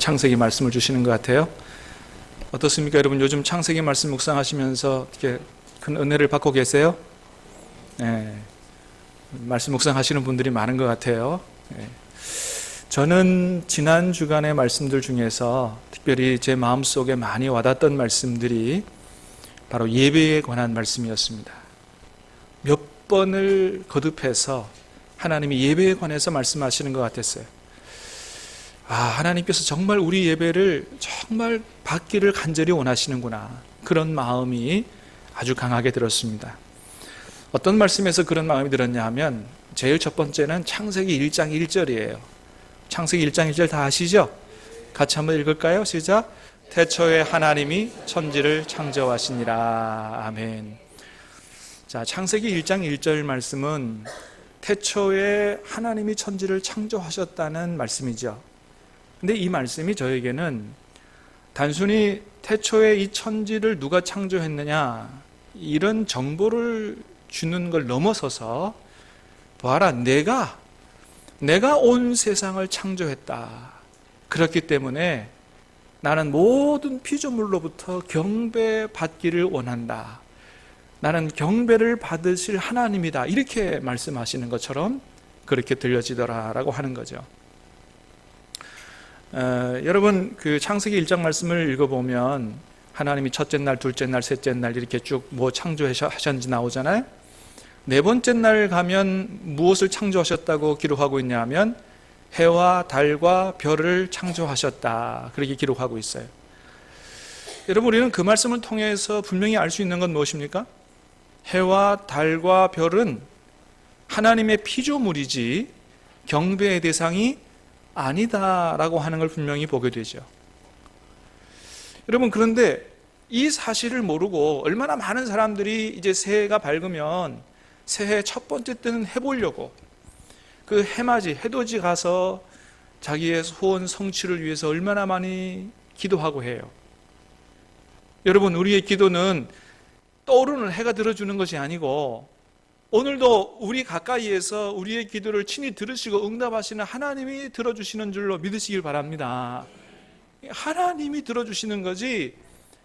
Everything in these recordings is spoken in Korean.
창세기 말씀을 주시는 것 같아요. 어떻습니까, 여러분? 요즘 창세기 말씀 묵상하시면서 어떻게 큰 은혜를 받고 계세요? 네, 말씀 묵상하시는 분들이 많은 것 같아요. 네. 저는 지난 주간의 말씀들 중에서 특별히 제 마음속에 많이 와닿았던 말씀들이 바로 예배에 관한 말씀이었습니다. 몇 번을 거듭해서 하나님이 예배에 관해서 말씀하시는 것 같았어요. 하나님께서 정말 우리 예배를 정말 받기를 간절히 원하시는구나, 그런 마음이 아주 강하게 들었습니다. 어떤 말씀에서 그런 마음이 들었냐 하면, 제일 첫 번째는 창세기 1장 1절이에요. 창세기 1장 1절 다 아시죠? 같이 한번 읽을까요? 시작. 태초에 하나님이 천지를 창조하시니라. 아멘. 자, 창세기 1장 1절 말씀은 태초에 하나님이 천지를 창조하셨다는 말씀이죠. 근데 이 말씀이 저에게는 단순히 태초에 이 천지를 누가 창조했느냐, 이런 정보를 주는 걸 넘어서서, 봐라, 내가 온 세상을 창조했다. 그렇기 때문에 나는 모든 피조물로부터 경배받기를 원한다. 나는 경배를 받으실 하나님이다. 이렇게 말씀하시는 것처럼 그렇게 들려지더라라고 하는 거죠. 여러분, 그 창세기 1장 말씀을 읽어보면 하나님이 첫째 날, 둘째 날, 셋째 날 이렇게 쭉 뭐 창조하셨는지 나오잖아요. 네 번째 날 가면 무엇을 창조하셨다고 기록하고 있냐 하면 해와 달과 별을 창조하셨다, 그렇게 기록하고 있어요. 여러분, 우리는 그 말씀을 통해서 분명히 알 수 있는 건 무엇입니까? 해와 달과 별은 하나님의 피조물이지 경배의 대상이 아니다라고 하는 걸 분명히 보게 되죠. 여러분, 그런데 이 사실을 모르고 얼마나 많은 사람들이 이제 새해가 밝으면 새해 첫 번째 때는 해보려고 그 해맞이, 해돋이 가서 자기의 소원 성취를 위해서 얼마나 많이 기도하고 해요. 여러분, 우리의 기도는 떠오르는 해가 들어주는 것이 아니고, 오늘도 우리 가까이에서 우리의 기도를 친히 들으시고 응답하시는 하나님이 들어주시는 줄로 믿으시길 바랍니다. 하나님이 들어주시는 거지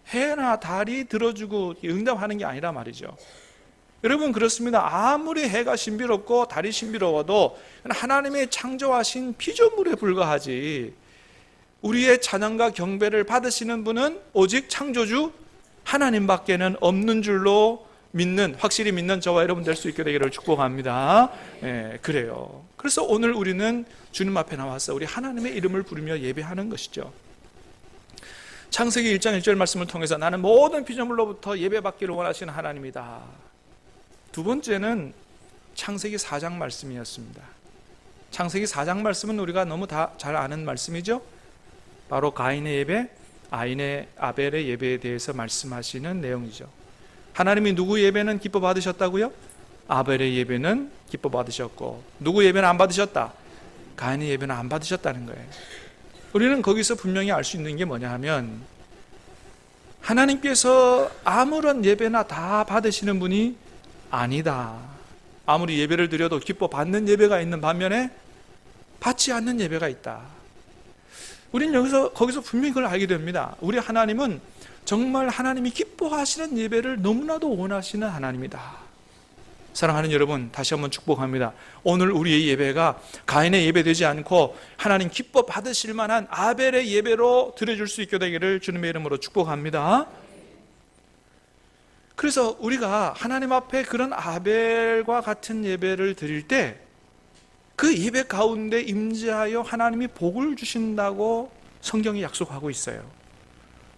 해나 달이 들어주고 응답하는 게 아니라 말이죠. 여러분, 그렇습니다. 아무리 해가 신비롭고 달이 신비로워도 하나님의 창조하신 피조물에 불과하지, 우리의 찬양과 경배를 받으시는 분은 오직 창조주 하나님밖에는 없는 줄로 확실히 믿는 저와 여러분 될 수 있게 되기를 축복합니다. 그래요. 그래서 오늘 우리는 주님 앞에 나와서 우리 하나님의 이름을 부르며 예배하는 것이죠. 창세기 1장 1절 말씀을 통해서 나는 모든 피조물로부터 예배받기를 원하시는 하나님이다. 두 번째는 창세기 4장 말씀이었습니다. 창세기 4장 말씀은 우리가 너무 다 잘 아는 말씀이죠. 바로 가인의 예배, 아벨의 예배에 대해서 말씀하시는 내용이죠. 하나님이 누구 예배는 기뻐 받으셨다고요? 아벨의 예배는 기뻐 받으셨고, 누구 예배는 안 받으셨다? 가인의 예배는 안 받으셨다는 거예요. 우리는 거기서 분명히 알 수 있는 게 뭐냐 하면, 하나님께서 아무런 예배나 다 받으시는 분이 아니다. 아무리 예배를 드려도 기뻐 받는 예배가 있는 반면에 받지 않는 예배가 있다. 우리는 거기서 분명히 그걸 알게 됩니다. 우리 하나님은 정말 하나님이 기뻐하시는 예배를 너무나도 원하시는 하나님이다. 사랑하는 여러분, 다시 한번 축복합니다. 오늘 우리의 예배가 가인의 예배 되지 않고 하나님 기뻐 받으실 만한 아벨의 예배로 드려줄 수 있게 되기를 주님의 이름으로 축복합니다. 그래서 우리가 하나님 앞에 그런 아벨과 같은 예배를 드릴 때 그 예배 가운데 임재하여 하나님이 복을 주신다고 성경이 약속하고 있어요.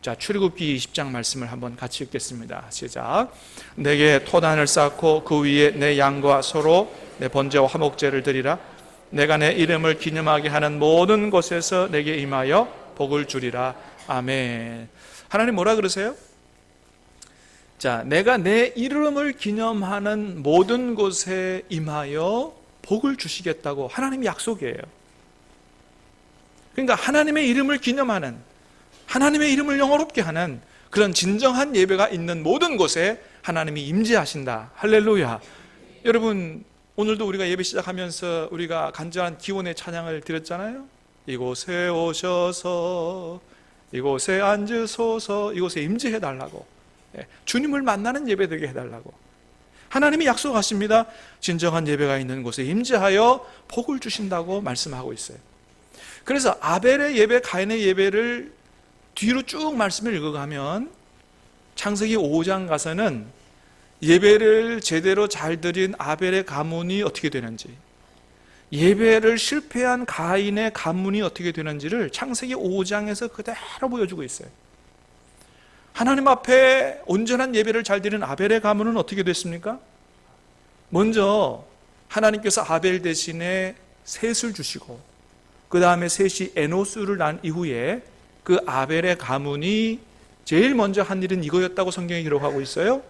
자, 출애굽기 20장 말씀을 한번 같이 읽겠습니다. 시작. 내게 토단을 쌓고 그 위에 내 양과 소로 내 번제와 화목제를 드리라. 내가 내 이름을 기념하게 하는 모든 곳에서 내게 임하여 복을 주리라. 아멘. 하나님 뭐라 그러세요? 자, 내가 내 이름을 기념하는 모든 곳에 임하여 복을 주시겠다고 하나님이 약속이에요. 그러니까 하나님의 이름을 기념하는, 하나님의 이름을 영화롭게 하는 그런 진정한 예배가 있는 모든 곳에 하나님이 임재하신다. 할렐루야. 여러분, 오늘도 우리가 예배 시작하면서 우리가 간절한 기원의 찬양을 드렸잖아요. 이곳에 오셔서 이곳에 앉으소서, 이곳에 임재해 달라고, 주님을 만나는 예배 되게 해달라고 하나님이 약속하십니다. 진정한 예배가 있는 곳에 임재하여 복을 주신다고 말씀하고 있어요. 그래서 아벨의 예배, 가인의 예배를 뒤로 쭉 말씀을 읽어가면 창세기 5장 가서는 예배를 제대로 잘 드린 아벨의 가문이 어떻게 되는지, 예배를 실패한 가인의 가문이 어떻게 되는지를 창세기 5장에서 그대로 보여주고 있어요. 하나님 앞에 온전한 예배를 잘 드린 아벨의 가문은 어떻게 됐습니까? 먼저 하나님께서 아벨 대신에 셋을 주시고, 그 다음에 셋이 에노스를 낳은 이후에 그 아벨의 가문이 제일 먼저 한 일은 이거였다고 성경이 기록하고 있어요.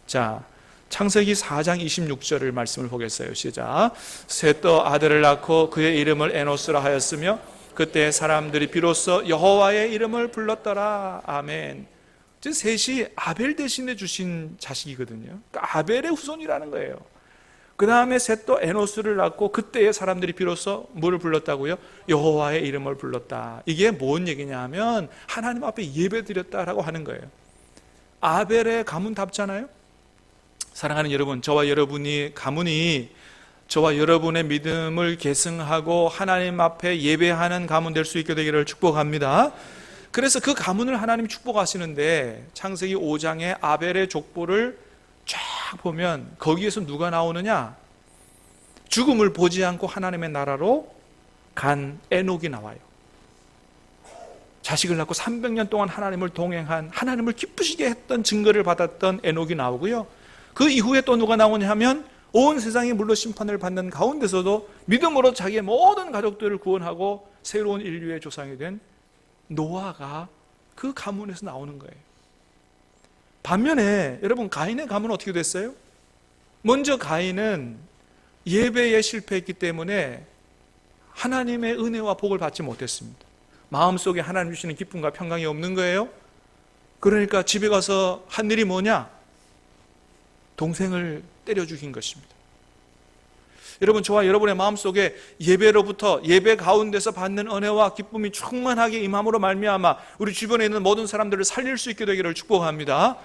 자, 창세기 4장 26절을 말씀을 보겠어요. 시작. 셋도 아들을 낳고 그의 이름을 에노스라 하였으며 그때 사람들이 비로소 여호와의 이름을 불렀더라. 아멘. 즉 셋이 아벨 대신에 주신 자식이거든요. 그러니까 아벨의 후손이라는 거예요. 그 다음에 셋도 에노스를 낳고 그때의 사람들이 비로소 뭐를 불렀다고요? 여호와의 이름을 불렀다. 이게 뭔 얘기냐 하면 하나님 앞에 예배 드렸다라고 하는 거예요. 아벨의 가문답잖아요. 사랑하는 여러분, 저와 여러분이 가문이 저와 여러분의 믿음을 계승하고 하나님 앞에 예배하는 가문 될 수 있게 되기를 축복합니다. 그래서 그 가문을 하나님이 축복하시는데 창세기 5장의 아벨의 족보를 쫙 보면 거기에서 누가 나오느냐? 죽음을 보지 않고 하나님의 나라로 간 에녹이 나와요. 자식을 낳고 300년 동안 하나님을 동행한, 하나님을 기쁘시게 했던 증거를 받았던 에녹이 나오고요. 그 이후에 또 누가 나오냐 하면 온 세상이 물로 심판을 받는 가운데서도 믿음으로 자기의 모든 가족들을 구원하고 새로운 인류의 조상이 된 노아가 그 가문에서 나오는 거예요. 반면에 여러분, 가인의 가문은 어떻게 됐어요? 먼저 가인은 예배에 실패했기 때문에 하나님의 은혜와 복을 받지 못했습니다. 마음속에 하나님 주시는 기쁨과 평강이 없는 거예요. 그러니까 집에 가서 한 일이 뭐냐? 동생을 때려 죽인 것입니다. 여러분, 저와 여러분의 마음속에 예배로부터, 예배 가운데서 받는 은혜와 기쁨이 충만하게 임함으로 말미암아 우리 주변에 있는 모든 사람들을 살릴 수 있게 되기를 축복합니다.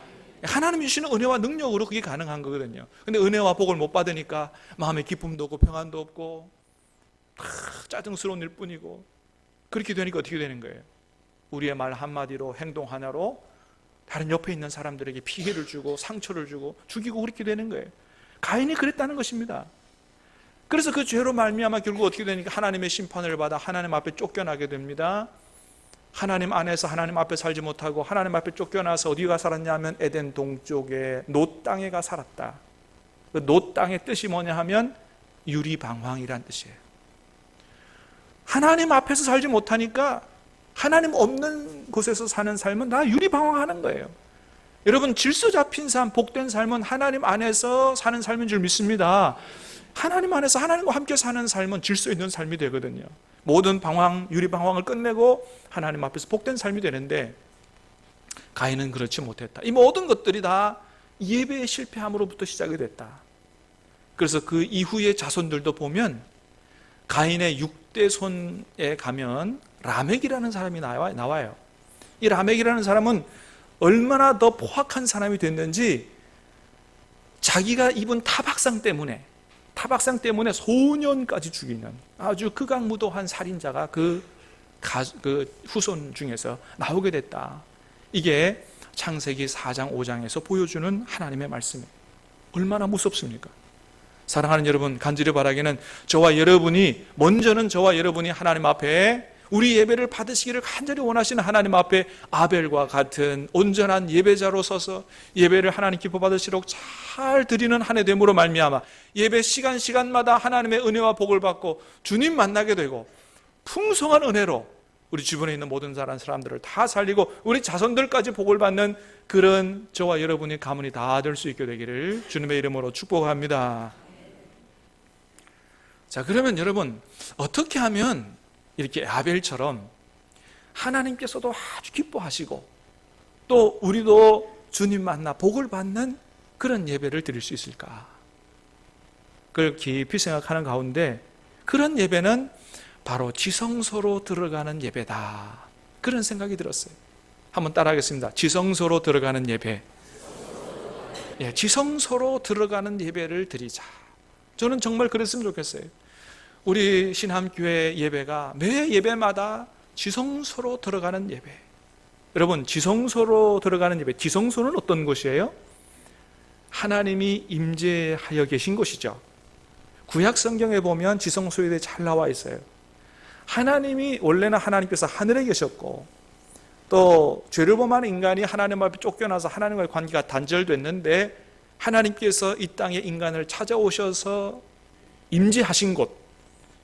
하나님이 주시는 은혜와 능력으로 그게 가능한 거거든요. 근데 은혜와 복을 못 받으니까 마음에 기쁨도 없고 평안도 없고 짜증스러운 일 뿐이고, 그렇게 되니까 어떻게 되는 거예요? 우리의 말 한마디로, 행동 하나로 다른 옆에 있는 사람들에게 피해를 주고 상처를 주고 죽이고 그렇게 되는 거예요. 가인이 그랬다는 것입니다. 그래서 그 죄로 말미암아 결국 어떻게 되니까 하나님의 심판을 받아 하나님 앞에 쫓겨나게 됩니다. 하나님 안에서 하나님 앞에 살지 못하고 하나님 앞에 쫓겨나서 어디가 살았냐 하면 에덴 동쪽에 놋 땅에 가 살았다. 그 놋 땅의 뜻이 뭐냐 하면 유리방황이란 뜻이에요. 하나님 앞에서 살지 못하니까 하나님 없는 곳에서 사는 삶은 다 유리방황하는 거예요. 여러분, 질서 잡힌 삶, 복된 삶은 하나님 안에서 사는 삶인 줄 믿습니다. 하나님 안에서 하나님과 함께 사는 삶은 질서 있는 삶이 되거든요. 모든 방황, 유리방황을 끝내고 하나님 앞에서 복된 삶이 되는데 가인은 그렇지 못했다. 이 모든 것들이 다 예배의 실패함으로부터 시작이 됐다. 그래서 그 이후의 자손들도 보면 가인의 6대 손에 가면 라멕이라는 사람이 나와요. 이 라멕이라는 사람은 얼마나 더 포악한 사람이 됐는지 자기가 입은 타박상 때문에 소년까지 죽이는 아주 극악무도한 살인자가 그 후손 중에서 나오게 됐다. 이게 창세기 4장 5장에서 보여주는 하나님의 말씀이에요. 얼마나 무섭습니까? 사랑하는 여러분, 간절히 바라기는 먼저는 저와 여러분이 하나님 앞에 우리 예배를 받으시기를 간절히 원하시는 하나님 앞에 아벨과 같은 온전한 예배자로 서서 예배를 하나님 기뻐 받으시도록 잘 드리는 한 해 됨으로 말미암아 예배 시간마다 하나님의 은혜와 복을 받고 주님 만나게 되고 풍성한 은혜로 우리 주변에 있는 모든 사람들을 다 살리고 우리 자손들까지 복을 받는 그런 저와 여러분의 가문이 다 될 수 있게 되기를 주님의 이름으로 축복합니다. 자, 그러면 여러분, 어떻게 하면 이렇게 아벨처럼 하나님께서도 아주 기뻐하시고 또 우리도 주님 만나 복을 받는 그런 예배를 드릴 수 있을까? 그걸 깊이 생각하는 가운데 그런 예배는 바로 지성소로 들어가는 예배다. 그런 생각이 들었어요. 한번 따라하겠습니다. 지성소로 들어가는 예배. 예, 지성소로 들어가는 예배를 드리자. 저는 정말 그랬으면 좋겠어요. 우리 신함교회 예배가 매 예배마다 지성소로 들어가는 예배. 여러분, 지성소로 들어가는 예배, 지성소는 어떤 곳이에요? 하나님이 임재하여 계신 곳이죠. 구약 성경에 보면 지성소에 대해 잘 나와 있어요. 하나님이, 원래는 하나님께서 하늘에 계셨고, 또 죄를 범한 인간이 하나님 앞에 쫓겨나서 하나님과의 관계가 단절됐는데, 하나님께서 이 땅에 인간을 찾아오셔서 임재하신 곳,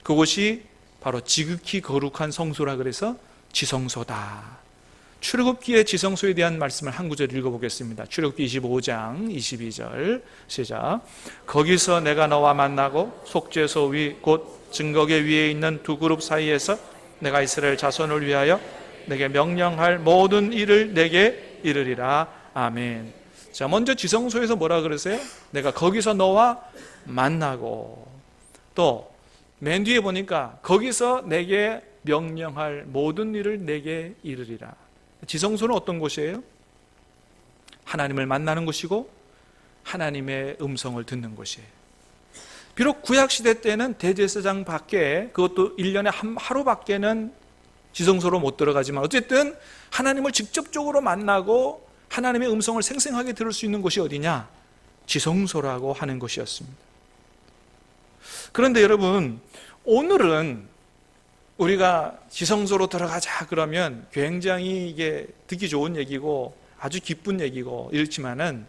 그곳이 바로 지극히 거룩한 성소라 그래서 지성소다. 출애굽기의 지성소에 대한 말씀을 한 구절 읽어보겠습니다. 출애굽기 25장 22절 시작. 거기서 내가 너와 만나고 속죄소 위 곧 증거계 위에 있는 두 그룹 사이에서 내가 이스라엘 자손을 위하여 내게 명령할 모든 일을 내게 이르리라. 아멘. 자, 먼저 지성소에서 뭐라 그러세요? 내가 거기서 너와 만나고, 또 맨 뒤에 보니까 거기서 내게 명령할 모든 일을 내게 이르리라. 지성소는 어떤 곳이에요? 하나님을 만나는 곳이고 하나님의 음성을 듣는 곳이에요. 비록 구약시대 때는 대제사장 밖에, 그것도 1년에 하루밖에는 지성소로 못 들어가지만 어쨌든 하나님을 직접적으로 만나고 하나님의 음성을 생생하게 들을 수 있는 곳이 어디냐? 지성소라고 하는 곳이었습니다. 그런데 여러분, 오늘은 우리가 지성소로 들어가자 그러면 굉장히 이게 듣기 좋은 얘기고 아주 기쁜 얘기고 이렇지만은,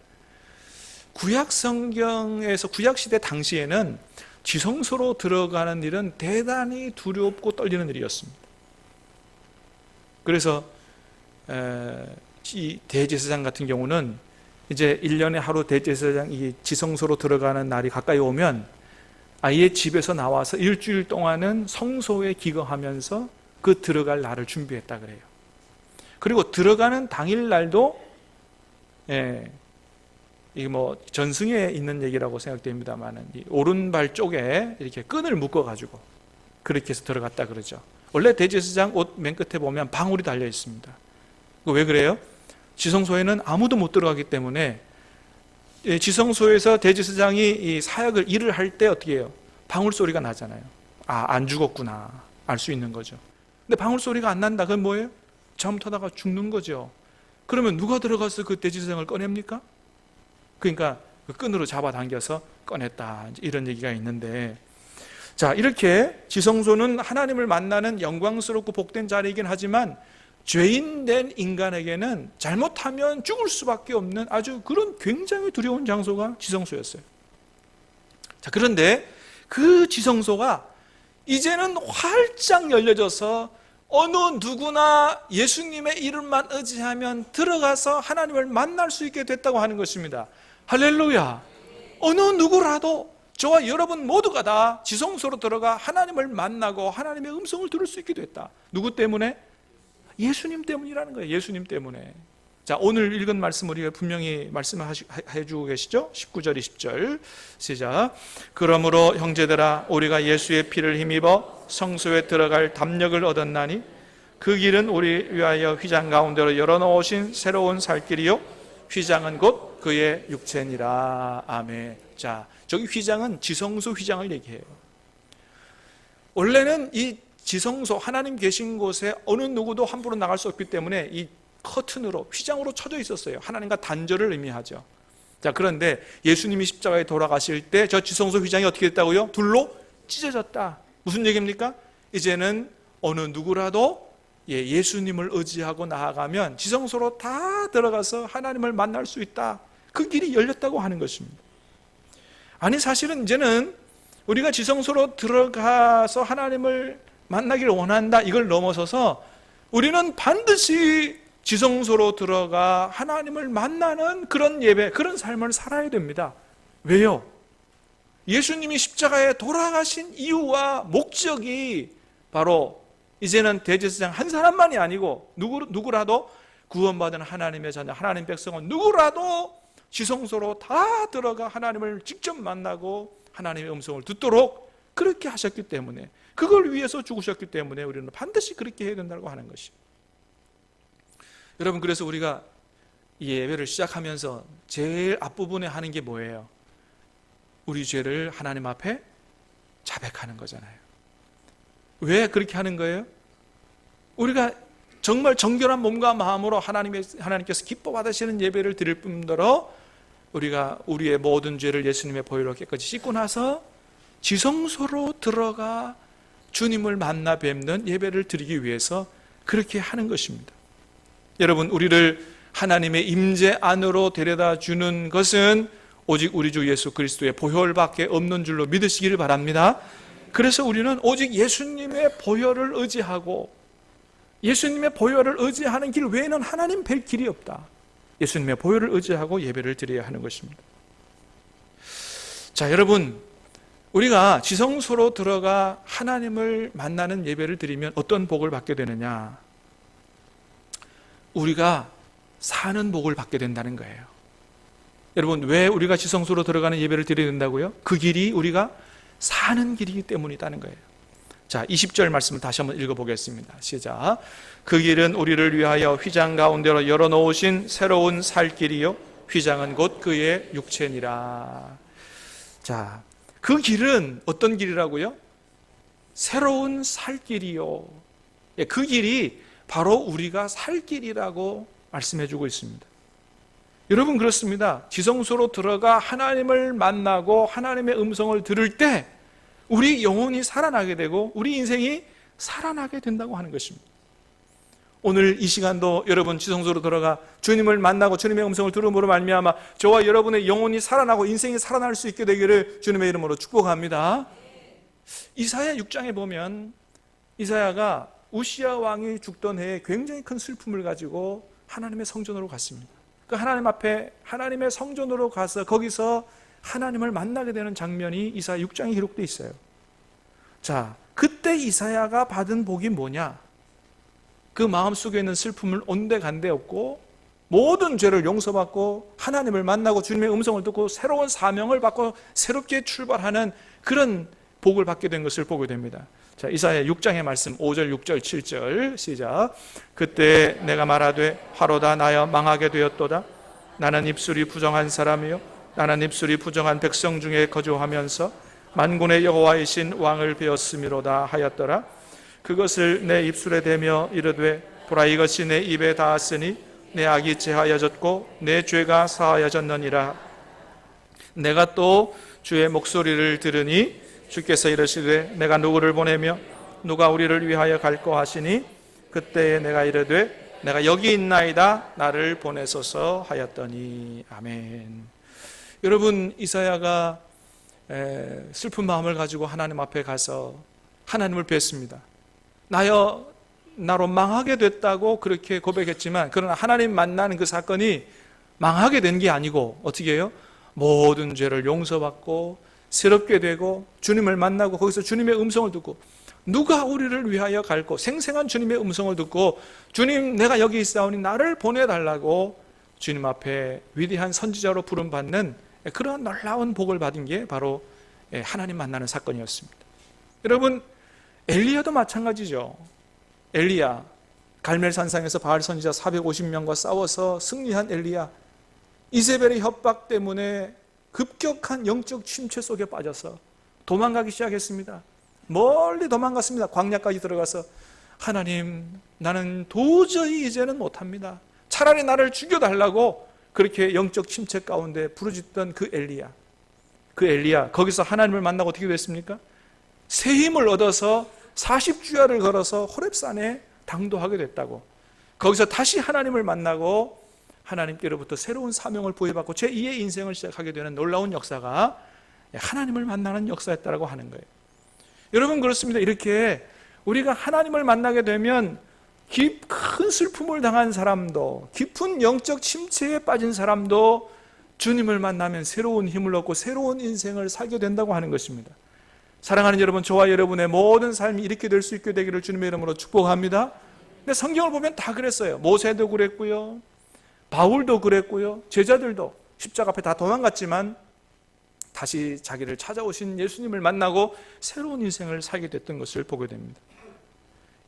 구약 성경에서 구약시대 당시에는 지성소로 들어가는 일은 대단히 두렵고 떨리는 일이었습니다. 그래서 이 대제사장 같은 경우는 이제 1년에 하루 대제사장이 지성소로 들어가는 날이 가까이 오면 아예 집에서 나와서 일주일 동안은 성소에 기거하면서 그 들어갈 날을 준비했다 그래요. 그리고 들어가는 당일 날도, 이게 뭐 전승에 있는 얘기라고 생각됩니다만은, 오른발 쪽에 이렇게 끈을 묶어가지고 그렇게 해서 들어갔다 그러죠. 원래 대제사장 옷 맨 끝에 보면 방울이 달려 있습니다. 왜 그래요? 지성소에는 아무도 못 들어가기 때문에, 지성소에서 대제사장이 이 사역을 일을 할 때 어떻게 해요? 방울 소리가 나잖아요. 아, 안 죽었구나 알 수 있는 거죠. 근데 방울 소리가 안 난다. 그건 뭐예요? 잘못하다가 죽는 거죠. 그러면 누가 들어가서 그 대제사장을 꺼냅니까? 그러니까 그 끈으로 잡아당겨서 꺼냈다, 이런 얘기가 있는데, 자, 이렇게 지성소는 하나님을 만나는 영광스럽고 복된 자리이긴 하지만 죄인된 인간에게는 잘못하면 죽을 수밖에 없는 아주 그런 굉장히 두려운 장소가 지성소였어요. 자, 그런데 그 지성소가 이제는 활짝 열려져서 어느 누구나 예수님의 이름만 의지하면 들어가서 하나님을 만날 수 있게 됐다고 하는 것입니다. 할렐루야. 어느 누구라도, 저와 여러분 모두가 다 지성소로 들어가 하나님을 만나고 하나님의 음성을 들을 수 있게 됐다. 누구 때문에? 예수님 때문이라는 거예요. 예수님 때문에. 자, 오늘 읽은 말씀 우리가 분명히 말씀해주고 계시죠? 19절 20절 시작. 그러므로 형제들아, 우리가 예수의 피를 힘입어 성소에 들어갈 담력을 얻었나니 그 길은 우리 위하여 휘장 가운데로 열어놓으신 새로운 살 길이요 휘장은 곧 그의 육체니라. 아멘. 자, 저기 휘장은 지성소 휘장을 얘기해요. 원래는 이 지성소, 하나님 계신 곳에 어느 누구도 함부로 나갈 수 없기 때문에 이 커튼으로, 휘장으로 쳐져 있었어요. 하나님과 단절을 의미하죠. 자, 그런데 예수님이 십자가에 돌아가실 때 저 지성소 휘장이 어떻게 됐다고요? 둘로 찢어졌다. 무슨 얘기입니까? 이제는 어느 누구라도 예수님을 의지하고 나아가면 지성소로 다 들어가서 하나님을 만날 수 있다. 그 길이 열렸다고 하는 것입니다. 아니, 사실은 이제는 우리가 지성소로 들어가서 하나님을 만나기를 원한다, 이걸 넘어서서 우리는 반드시 지성소로 들어가 하나님을 만나는 그런 예배, 그런 삶을 살아야 됩니다. 왜요? 예수님이 십자가에 돌아가신 이유와 목적이 바로 이제는 대제사장 한 사람만이 아니고 누구라도 구원받은 하나님의 자녀, 하나님 백성은 누구라도 지성소로 다 들어가 하나님을 직접 만나고 하나님의 음성을 듣도록 그렇게 하셨기 때문에, 그걸 위해서 죽으셨기 때문에 우리는 반드시 그렇게 해야 된다고 하는 것이. 여러분, 그래서 우리가 이 예배를 시작하면서 제일 앞부분에 하는 게 뭐예요? 우리 죄를 하나님 앞에 자백하는 거잖아요. 왜 그렇게 하는 거예요? 우리가 정말 정결한 몸과 마음으로 하나님께서 기뻐 받으시는 예배를 드릴 뿐더러 우리가 우리의 모든 죄를 예수님의 보혈로 깨끗이 씻고 나서 지성소로 들어가 주님을 만나 뵙는 예배를 드리기 위해서 그렇게 하는 것입니다. 여러분, 우리를 하나님의 임재 안으로 데려다 주는 것은 오직 우리 주 예수 그리스도의 보혈밖에 없는 줄로 믿으시기를 바랍니다. 그래서 우리는 오직 예수님의 보혈을 의지하고, 예수님의 보혈을 의지하는 길 외에는 하나님 뵐 길이 없다. 예수님의 보혈을 의지하고 예배를 드려야 하는 것입니다. 자, 여러분, 우리가 지성소로 들어가 하나님을 만나는 예배를 드리면 어떤 복을 받게 되느냐? 우리가 사는 복을 받게 된다는 거예요. 여러분, 왜 우리가 지성소로 들어가는 예배를 드려야 된다고요? 그 길이 우리가 사는 길이기 때문이라는 거예요. 자, 20절 말씀을 다시 한번 읽어보겠습니다. 시작. 그 길은 우리를 위하여 휘장 가운데로 열어놓으신 새로운 살 길이요, 휘장은 곧 그의 육체니라. 자, 그 길은 어떤 길이라고요? 새로운 살 길이요. 그 길이 바로 우리가 살 길이라고 말씀해주고 있습니다. 여러분, 그렇습니다. 지성소로 들어가 하나님을 만나고 하나님의 음성을 들을 때 우리 영혼이 살아나게 되고 우리 인생이 살아나게 된다고 하는 것입니다. 오늘 이 시간도 여러분 지성소로 들어가 주님을 만나고 주님의 음성을 들음으로 말미암아 저와 여러분의 영혼이 살아나고 인생이 살아날 수 있게 되기를 주님의 이름으로 축복합니다. 이사야 6장에 보면 이사야가 우시야 왕이 죽던 해에 굉장히 큰 슬픔을 가지고 하나님의 성전으로 갔습니다. 그 하나님 앞에 하나님의 성전으로 가서 거기서 하나님을 만나게 되는 장면이 이사야 6장에 기록되어 있어요. 자, 그때 이사야가 받은 복이 뭐냐? 그 마음속에 있는 슬픔을 온데간데 없고 모든 죄를 용서받고 하나님을 만나고 주님의 음성을 듣고 새로운 사명을 받고 새롭게 출발하는 그런 복을 받게 된 것을 보게 됩니다. 자, 이사야 6장의 말씀 5절, 6절, 7절 시작. 그때 내가 말하되 화로다 나여 망하게 되었도다. 나는 입술이 부정한 사람이요 나는 입술이 부정한 백성 중에 거주하면서 만군의 여호와이신 왕을 배웠음이로다 하였더라. 그것을 내 입술에 대며 이르되 보라 이것이 내 입에 닿았으니 내 악이 제하여졌고 내 죄가 사하여졌느니라. 내가 또 주의 목소리를 들으니 주께서 이르시되 내가 누구를 보내며 누가 우리를 위하여 갈까 하시니 그때에 내가 이르되 내가 여기 있나이다 나를 보내소서 하였더니. 아멘. 여러분, 이사야가 슬픈 마음을 가지고 하나님 앞에 가서 하나님을 뵀습니다. 나로 망하게 됐다고 그렇게 고백했지만 그러나 하나님 만나는 그 사건이 망하게 된 게 아니고 어떻게 해요? 모든 죄를 용서받고 새롭게 되고 주님을 만나고 거기서 주님의 음성을 듣고 누가 우리를 위하여 갈고 생생한 주님의 음성을 듣고 주님 내가 여기 있사오니 나를 보내달라고 주님 앞에 위대한 선지자로 부름받는 그런 놀라운 복을 받은 게 바로 하나님 만나는 사건이었습니다. 여러분, 엘리야도 마찬가지죠. 엘리야, 갈멜산상에서 바알 선지자 450명과 싸워서 승리한 엘리야, 이세벨의 협박 때문에 급격한 영적 침체 속에 빠져서 도망가기 시작했습니다. 멀리 도망갔습니다. 광야까지 들어가서 하나님 나는 도저히 이제는 못합니다. 차라리 나를 죽여달라고 그렇게 영적 침체 가운데 부르짖던 그 엘리야 거기서 하나님을 만나고 어떻게 됐습니까? 새 힘을 얻어서 40주야를 걸어서 호렙산에 당도하게 됐다고. 거기서 다시 하나님을 만나고 하나님께로부터 새로운 사명을 부여받고 제2의 인생을 시작하게 되는 놀라운 역사가 하나님을 만나는 역사였다고 하는 거예요. 여러분, 그렇습니다. 이렇게 우리가 하나님을 만나게 되면 큰 슬픔을 당한 사람도 깊은 영적 침체에 빠진 사람도 주님을 만나면 새로운 힘을 얻고 새로운 인생을 살게 된다고 하는 것입니다. 사랑하는 여러분, 저와 여러분의 모든 삶이 이렇게 될 수 있게 되기를 주님의 이름으로 축복합니다. 근데 성경을 보면 다 그랬어요. 모세도 그랬고요, 바울도 그랬고요, 제자들도 십자가 앞에 다 도망갔지만 다시 자기를 찾아오신 예수님을 만나고 새로운 인생을 살게 됐던 것을 보게 됩니다.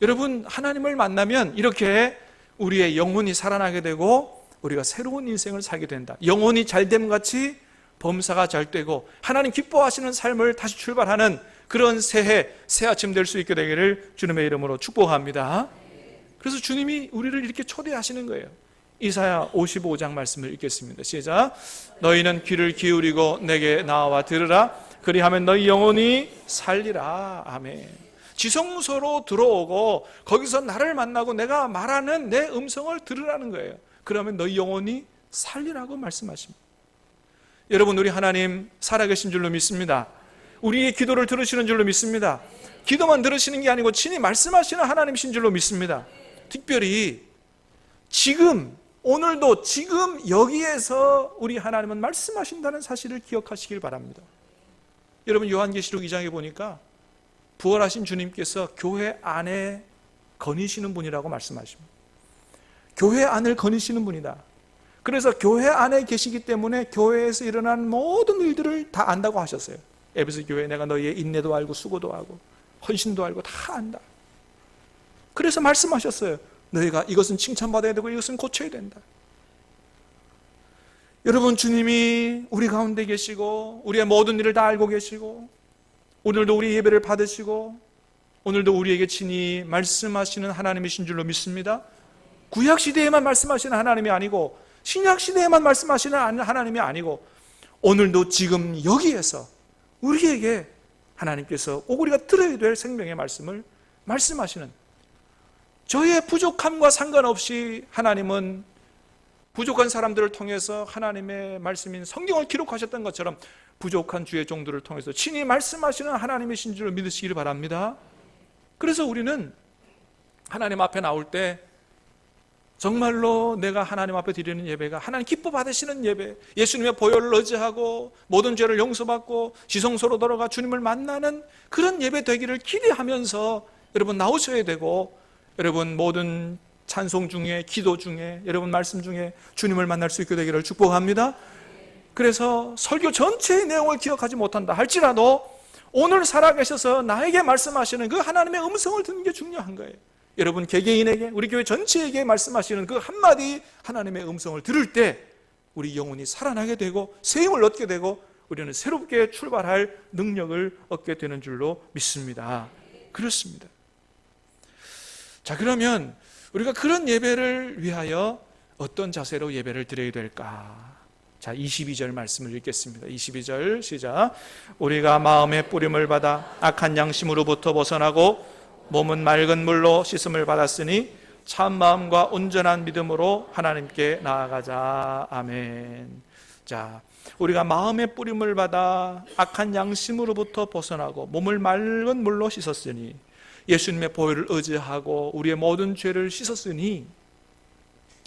여러분, 하나님을 만나면 이렇게 우리의 영혼이 살아나게 되고 우리가 새로운 인생을 살게 된다. 영혼이 잘됨같이 범사가 잘 되고 하나님 기뻐하시는 삶을 다시 출발하는 그런 새해, 새 아침 될 수 있게 되기를 주님의 이름으로 축복합니다. 그래서 주님이 우리를 이렇게 초대하시는 거예요. 이사야 55장 말씀을 읽겠습니다. 시작. 너희는 귀를 기울이고 내게 나와 들으라. 그리하면 너희 영혼이 살리라. 아멘. 지성소로 들어오고 거기서 나를 만나고 내가 말하는 내 음성을 들으라는 거예요. 그러면 너희 영혼이 살리라고 말씀하십니다. 여러분, 우리 하나님 살아계신 줄로 믿습니다. 우리의 기도를 들으시는 줄로 믿습니다. 기도만 들으시는 게 아니고 친히 말씀하시는 하나님이신 줄로 믿습니다. 특별히 지금, 오늘도 지금 여기에서 우리 하나님은 말씀하신다는 사실을 기억하시길 바랍니다. 여러분, 요한계시록 2장에 보니까 부활하신 주님께서 교회 안에 거니시는 분이라고 말씀하십니다. 교회 안을 거니시는 분이다. 그래서 교회 안에 계시기 때문에 교회에서 일어난 모든 일들을 다 안다고 하셨어요. 에베소 교회 내가 너희의 인내도 알고 수고도 알고 헌신도 알고 다 안다. 그래서 말씀하셨어요. 너희가 이것은 칭찬받아야 되고 이것은 고쳐야 된다. 여러분, 주님이 우리 가운데 계시고 우리의 모든 일을 다 알고 계시고 오늘도 우리 예배를 받으시고 오늘도 우리에게 친히 말씀하시는 하나님이신 줄로 믿습니다. 구약시대에만 말씀하시는 하나님이 아니고 신약시대에만 말씀하시는 하나님이 아니고 오늘도 지금 여기에서 우리에게 하나님께서 꼭 우리가 들어야 될 생명의 말씀을 말씀하시는, 저의 부족함과 상관없이 하나님은 부족한 사람들을 통해서 하나님의 말씀인 성경을 기록하셨던 것처럼 부족한 주의 종들을 통해서 친히 말씀하시는 하나님이신 줄 믿으시기를 바랍니다. 그래서 우리는 하나님 앞에 나올 때 정말로 내가 하나님 앞에 드리는 예배가 하나님 기뻐 받으시는 예배, 예수님의 보혈을 의지하고 모든 죄를 용서받고 지성소로 돌아가 주님을 만나는 그런 예배 되기를 기대하면서 여러분 나오셔야 되고, 여러분 모든 찬송 중에, 기도 중에, 여러분 말씀 중에 주님을 만날 수 있게 되기를 축복합니다. 그래서 설교 전체의 내용을 기억하지 못한다 할지라도 오늘 살아계셔서 나에게 말씀하시는 그 하나님의 음성을 듣는 게 중요한 거예요. 여러분 개개인에게, 우리 교회 전체에게 말씀하시는 그 한마디 하나님의 음성을 들을 때 우리 영혼이 살아나게 되고 새 힘을 얻게 되고 우리는 새롭게 출발할 능력을 얻게 되는 줄로 믿습니다. 그렇습니다. 자, 그러면 우리가 그런 예배를 위하여 어떤 자세로 예배를 드려야 될까? 자, 22절 말씀을 읽겠습니다. 22절 시작. 우리가 마음의 뿌림을 받아 악한 양심으로부터 벗어나고 몸은 맑은 물로 씻음을 받았으니 참 마음과 온전한 믿음으로 하나님께 나아가자. 아멘. 자, 우리가 마음의 뿌림을 받아 악한 양심으로부터 벗어나고 몸을 맑은 물로 씻었으니, 예수님의 보혈을 의지하고 우리의 모든 죄를 씻었으니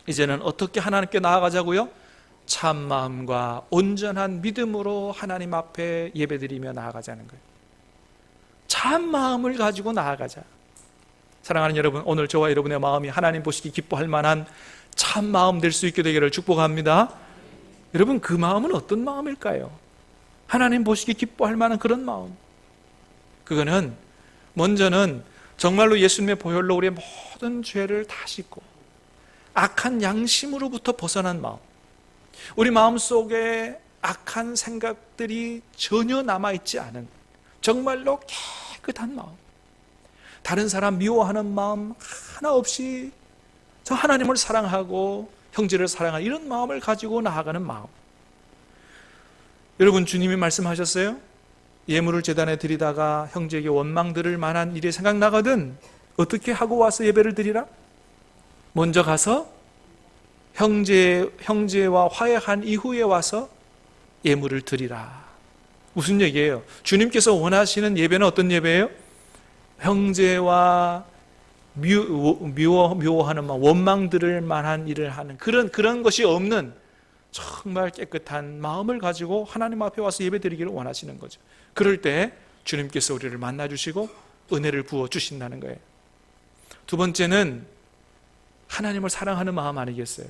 이제는 어떻게 하나님께 나아가자고요? 참 마음과 온전한 믿음으로 하나님 앞에 예배드리며 나아가자는 거예요. 참 마음을 가지고 나아가자. 사랑하는 여러분, 오늘 저와 여러분의 마음이 하나님 보시기 기뻐할 만한 참 마음 될 수 있게 되기를 축복합니다. 여러분, 그 마음은 어떤 마음일까요? 하나님 보시기 기뻐할 만한 그런 마음, 그거는 먼저는 정말로 예수님의 보혈로 우리의 모든 죄를 다 씻고 악한 양심으로부터 벗어난 마음, 우리 마음속에 악한 생각들이 전혀 남아있지 않은 정말로 깨끗한 마음, 다른 사람 미워하는 마음 하나 없이 저 하나님을 사랑하고 형제를 사랑하는 이런 마음을 가지고 나아가는 마음. 여러분, 주님이 말씀하셨어요. 예물을 제단에 드리다가 형제에게 원망 들을 만한 일이 생각나거든 어떻게 하고 와서 예배를 드리라? 먼저 가서 형제와 화해한 이후에 와서 예물을 드리라. 무슨 얘기예요? 주님께서 원하시는 예배는 어떤 예배예요? 형제와 미워하는 마음, 원망 들을 만한 일을 하는 그런 것이 없는 정말 깨끗한 마음을 가지고 하나님 앞에 와서 예배드리기를 원하시는 거죠. 그럴 때 주님께서 우리를 만나주시고 은혜를 부어주신다는 거예요. 두 번째는 하나님을 사랑하는 마음 아니겠어요?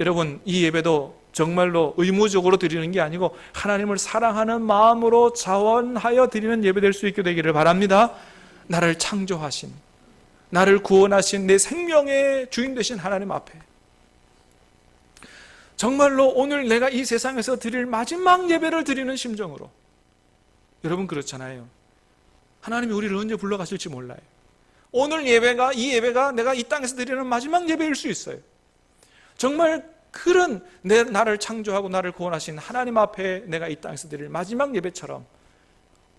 여러분, 이 예배도 정말로 의무적으로 드리는 게 아니고 하나님을 사랑하는 마음으로 자원하여 드리는 예배 될 수 있게 되기를 바랍니다. 나를 창조하신, 나를 구원하신 내 생명의 주인 되신 하나님 앞에 정말로 오늘 내가 이 세상에서 드릴 마지막 예배를 드리는 심정으로, 여러분 그렇잖아요. 하나님이 우리를 언제 불러가실지 몰라요. 오늘 예배가, 이 예배가 내가 이 땅에서 드리는 마지막 예배일 수 있어요. 정말 그런 나를 창조하고 나를 구원하신 하나님 앞에 내가 이 땅에서 드릴 마지막 예배처럼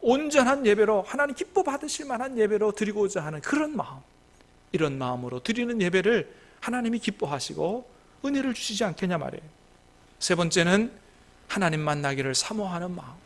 온전한 예배로, 하나님 기뻐 받으실 만한 예배로 드리고자 하는 그런 마음, 이런 마음으로 드리는 예배를 하나님이 기뻐하시고 은혜를 주시지 않겠냐 말이에요. 세 번째는 하나님 만나기를 사모하는 마음.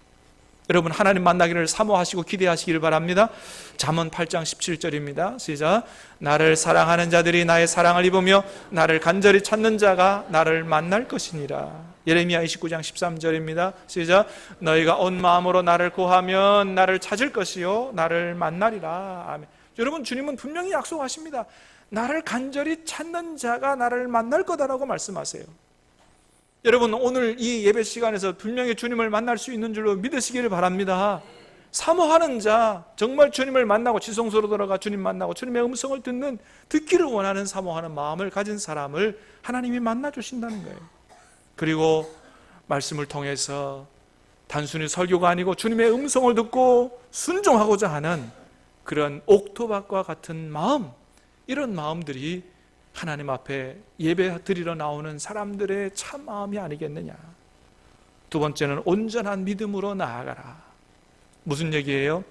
여러분 하나님 만나기를 사모하시고 기대하시기를 바랍니다. 잠언 8장 17절입니다. 시작. 나를 사랑하는 자들이 나의 사랑을 입으며 나를 간절히 찾는 자가 나를 만날 것이니라. 예레미야 29장 13절입니다. 시작. 너희가 온 마음으로 나를 구하면 나를 찾을 것이요 나를 만나리라. 아멘. 여러분 주님은 분명히 약속하십니다. 나를 간절히 찾는 자가 나를 만날 거다라고 말씀하세요. 여러분 오늘 이 예배 시간에서 분명히 주님을 만날 수 있는 줄로 믿으시기를 바랍니다. 사모하는 자, 정말 주님을 만나고 지성소로 들어가 주님 만나고 주님의 음성을 듣기를 원하는 사모하는 마음을 가진 사람을 하나님이 만나 주신다는 거예요. 그리고 말씀을 통해서 단순히 설교가 아니고 주님의 음성을 듣고 순종하고자 하는 그런 옥토박과 같은 마음, 이런 마음들이 하나님 앞에 예배 드리러 나오는 사람들의 참 마음이 아니겠느냐. 두 번째는 온전한 믿음으로 나아가라. 무슨 얘기예요?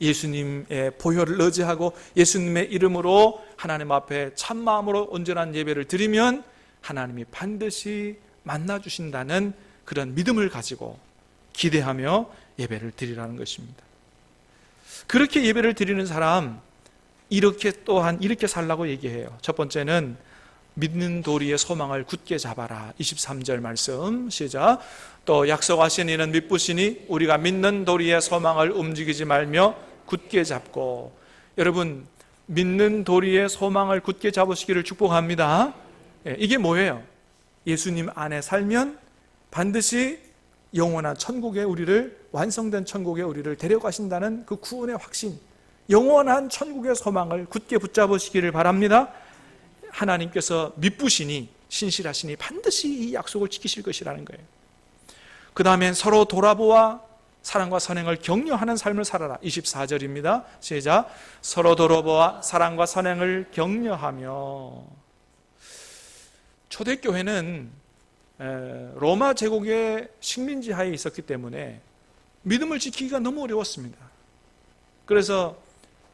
예수님의 보혈을 의지하고 예수님의 이름으로 하나님 앞에 참 마음으로 온전한 예배를 드리면 하나님이 반드시 만나 주신다는 그런 믿음을 가지고 기대하며 예배를 드리라는 것입니다. 그렇게 예배를 드리는 사람, 이렇게 또한 이렇게 살라고 얘기해요. 첫 번째는 믿는 도리의 소망을 굳게 잡아라. 23절 말씀 시작. 또 약속하신 이는 믿으시니 우리가 믿는 도리의 소망을 움직이지 말며 굳게 잡고. 여러분 믿는 도리의 소망을 굳게 잡으시기를 축복합니다. 이게 뭐예요? 예수님 안에 살면 반드시 영원한 천국에 우리를, 완성된 천국에 우리를 데려가신다는 그 구원의 확신, 영원한 천국의 소망을 굳게 붙잡으시기를 바랍니다. 하나님께서 믿으시니, 신실하시니 반드시 이 약속을 지키실 것이라는 거예요. 그 다음엔 서로 돌아보아 사랑과 선행을 격려하는 삶을 살아라. 24절입니다. 시작. 서로 돌아보아 사랑과 선행을 격려하며. 초대교회는 로마 제국의 식민지 하에 있었기 때문에 믿음을 지키기가 너무 어려웠습니다. 그래서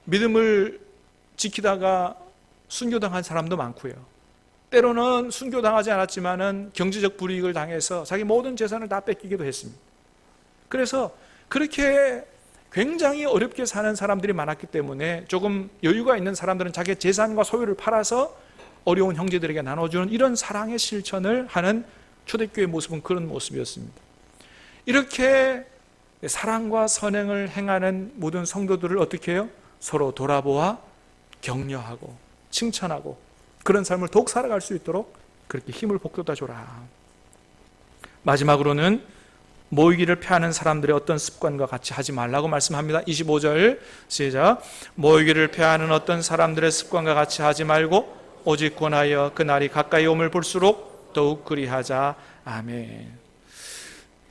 믿음을 지키다가 순교당한 사람도 많고요. 때로는 순교당하지 않았지만은 경제적 불이익을 당해서 자기 모든 재산을 다 뺏기기도 했습니다. 그래서 그렇게 굉장히 어렵게 사는 사람들이 많았기 때문에 조금 여유가 있는 사람들은 자기 재산과 소유를 팔아서 어려운 형제들에게 나눠주는 이런 사랑의 실천을 하는 초대교회의 모습은 그런 모습이었습니다. 이렇게 사랑과 선행을 행하는 모든 성도들을 어떻게 해요? 서로 돌아보아 격려하고 칭찬하고 그런 삶을 더욱 살아갈 수 있도록 그렇게 힘을 북돋아 줘라. 마지막으로는 모이기를 피하는 사람들의 어떤 습관과 같이 하지 말라고 말씀합니다. 25절 시작. 모이기를 피하는 어떤 사람들의 습관과 같이 하지 말고 오직 권하여 그날이 가까이 옴을 볼수록 더욱 그리하자. 아멘.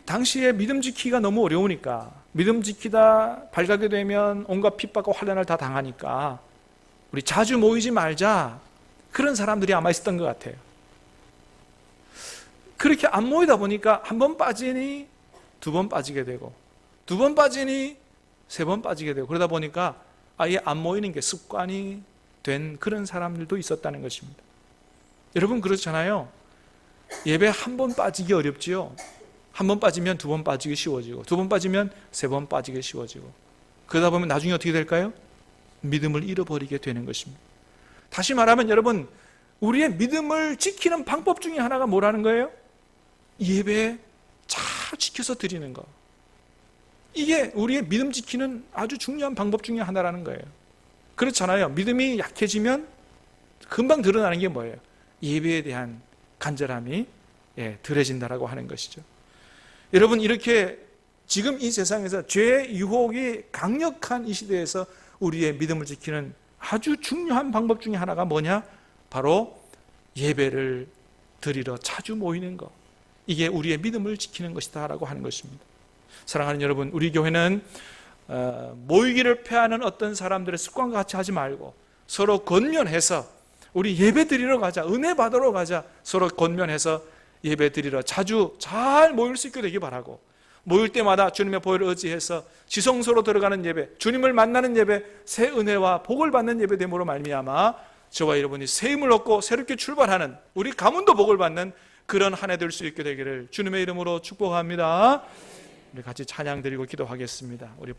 당시에 믿음 지키기가 너무 어려우니까, 믿음 지키다 발각이 되면 온갖 핍박과 환난을 다 당하니까 우리 자주 모이지 말자, 그런 사람들이 아마 있었던 것 같아요. 그렇게 안 모이다 보니까 한 번 빠지니 두 번 빠지게 되고, 두 번 빠지니 세 번 빠지게 되고, 그러다 보니까 아예 안 모이는 게 습관이 된 그런 사람들도 있었다는 것입니다. 여러분 그렇잖아요. 예배 한 번 빠지기 어렵지요. 한 번 빠지면 두 번 빠지기 쉬워지고, 두 번 빠지면 세 번 빠지기 쉬워지고, 그러다 보면 나중에 어떻게 될까요? 믿음을 잃어버리게 되는 것입니다. 다시 말하면 여러분, 우리의 믿음을 지키는 방법 중에 하나가 뭐라는 거예요? 예배 잘 지켜서 드리는 거. 이게 우리의 믿음 지키는 아주 중요한 방법 중에 하나라는 거예요. 그렇잖아요. 믿음이 약해지면 금방 드러나는 게 뭐예요? 예배에 대한 간절함이 덜해진다라고 하는 것이죠. 여러분, 이렇게 지금 이 세상에서 죄의 유혹이 강력한 이 시대에서 우리의 믿음을 지키는 아주 중요한 방법 중에 하나가 뭐냐? 바로 예배를 드리러 자주 모이는 것. 이게 우리의 믿음을 지키는 것이다 라고 하는 것입니다. 사랑하는 여러분, 우리 교회는 모이기를 패하는 어떤 사람들의 습관과 같이 하지 말고 서로 권면해서 우리 예배 드리러 가자, 은혜 받으러 가자, 서로 권면해서 예배 드리러 자주 잘 모일 수 있게 되기 바라고, 모일 때마다 주님의 보혈을 의지해서 지성소로 들어가는 예배, 주님을 만나는 예배, 새 은혜와 복을 받는 예배 됨으로 말미암아 저와 여러분이 새 힘을 얻고 새롭게 출발하는, 우리 가문도 복을 받는 그런 한 해 될 수 있게 되기를 주님의 이름으로 축복합니다. 우리 같이 찬양 드리고 기도하겠습니다. 우리